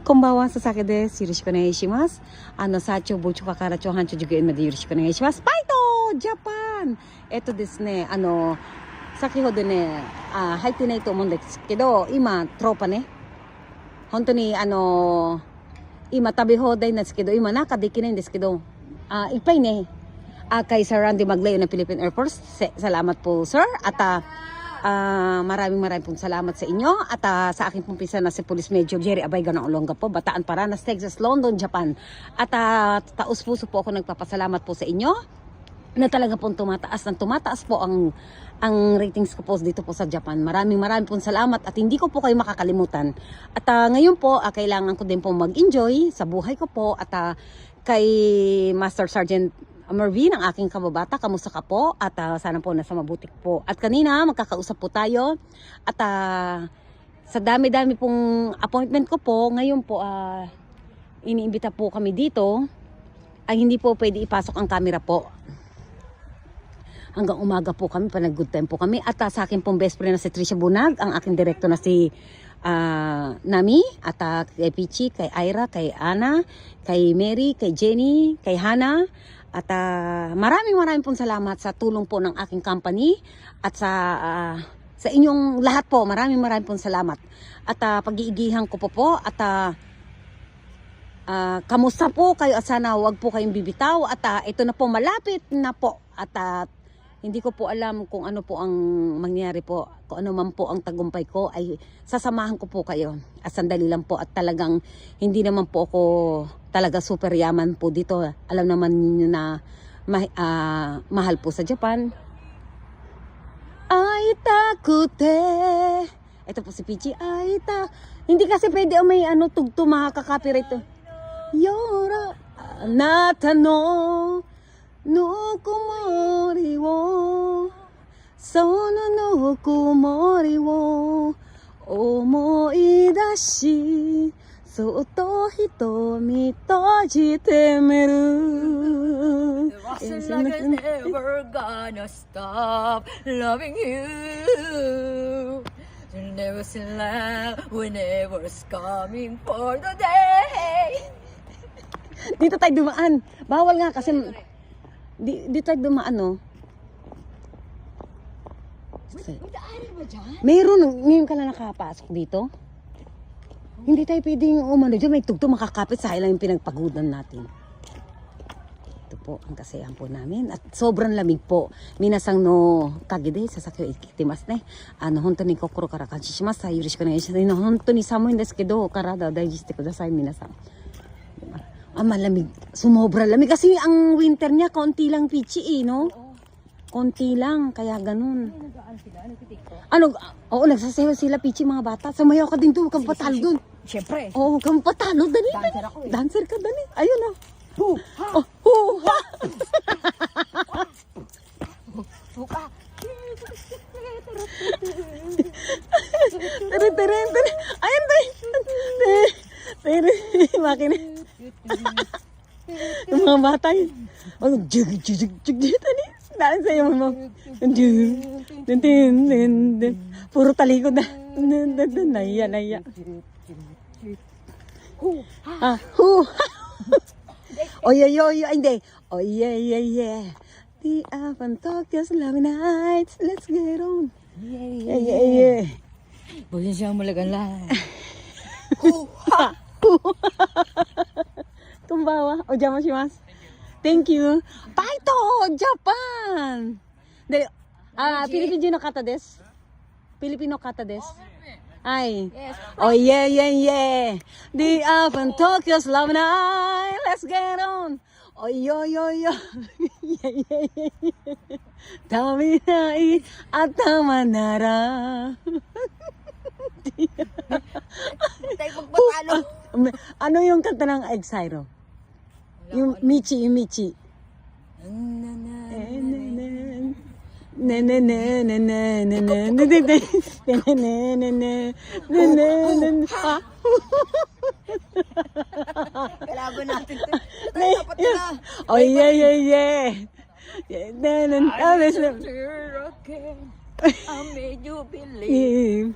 こんばんは、佐々木です。よろしくお願いします。サーチョボチョカから長半長受験までよろしくお願いします。ファイトジャパンですね、先ほどね、入ってないと思うんですけど、今、トローパね、本当に今食べ放題なんですけど、今中できないんですけど、いっぱいね, kay Sir Randy Maglayo ng Philippine Air Force. Salamat po, sir. At maraming pong salamat sa inyo. At sa aking pong pisa na si Police Major Jerry Abay Ganang Olonga po, Bataan, Paranas, Texas, London, Japan. At taos puso po ako nagpapasalamat po sa inyo na talaga pong tumataas po ang ratings ko po dito po sa Japan. Maraming pong salamat at hindi ko po kayo makakalimutan. At ngayon po, kailangan ko din po mag-enjoy sa buhay ko po. At kay Master Sergeant Marvin, ang aking kababata, kamusta ka po? At sana po nasa mabuti po. At kanina, magkakausap po tayo. At sa dami-dami pong appointment ko po, ngayon po, iniimbita po kami dito. Ay hindi po pwede ipasok ang camera po. Hanggang umaga po kami, panag-good time po kami. At sa akin pong best friend na si Tricia Bunag, ang aking director na si Nami, at kay Pichi, kay Ira, kay Ana, kay Mary, kay Jenny, kay Hana. At maraming pong salamat sa tulong po ng aking company at sa inyong lahat po. Maraming pong salamat. At pag-iigihan ko po at kamusta po kayo at sana wag po kayong bibitaw. At ito na po, malapit na po. At hindi ko po alam kung ano po ang mangyari po. Kung ano man po ang tagumpay ko, ay sasamahan ko po kayo. At sandali lang po, at talagang hindi naman po ako talaga super yaman po dito. Alam naman niyo na mahal po sa Japan. Aitakute. Ito po si Pichi. Hindi kasi pwede may tugtog, makaka-copyright to. Yora anata no nukumori wo sono nukumori wo omoi dashiそっと瞳閉じてみる It wasn't like I never gonna stop loving you. You never seen love whenever's coming for the day. Dito tayo dumaan. Bawal nga kasi dito tayo dumaan, no? May daanan ba dyan? Meron, ngayon ka lang nakapasok dito. Hindi tayo pwedeng umano dyan. May tugtog makakapit sa lang yung pinagpagudan natin. Ito po ang kasayahan po namin. At sobrang lamig po. Minasang no kagide sasakyo ikitimas ne. Honto ni kokoro kara kanshi shimasu. Yoroshiku onegai shimasu. Honto ni samui n desu kedo, karada o daiji shite kudasai minasang. Malamig. Sumobra lamig. Kasi ang winter niya, konti lang Pichi no? Konti lang. Kaya ganun. Oo, nagsasayaw sila Pichi, mga bata. Samayaw ka din doon. Huwag kang patalo doon. Siyempre. Oo, huwag kang patalo. Dali. Dancer ako eh. Dancer ka, dali. Ayun na. Hu-ha! Oh, hu-ha! Hu-ha! Tari. Ayun, tayo. Tari. Makina. Yung mga bata yun. Jug. Tani. Dahil sa'yo mo. Puro talikod na. Naya. Hu-ha! Oy, hindi. Oy, yeah. The Avan Tokyo's Love Nights. Let's get on. Yeah. Busin siyang malagang lang. Hu-ha! Kumbawa. Ojamoshimasu. Thank you. Taito! Japan! Dali. Filipino kata desu. Filipino kata desu. Ay. Yes. Oh, yeah. The Avan Tokyo's Love Night. Let's get on. Oh, yo. Yeah. Tabi nai atama nara. Tayo magpatalo. Ano yung kanta ng Exiro? Yung Michi. Kalaban natin ito. Dapat na. Oh, yeah. I made you believe.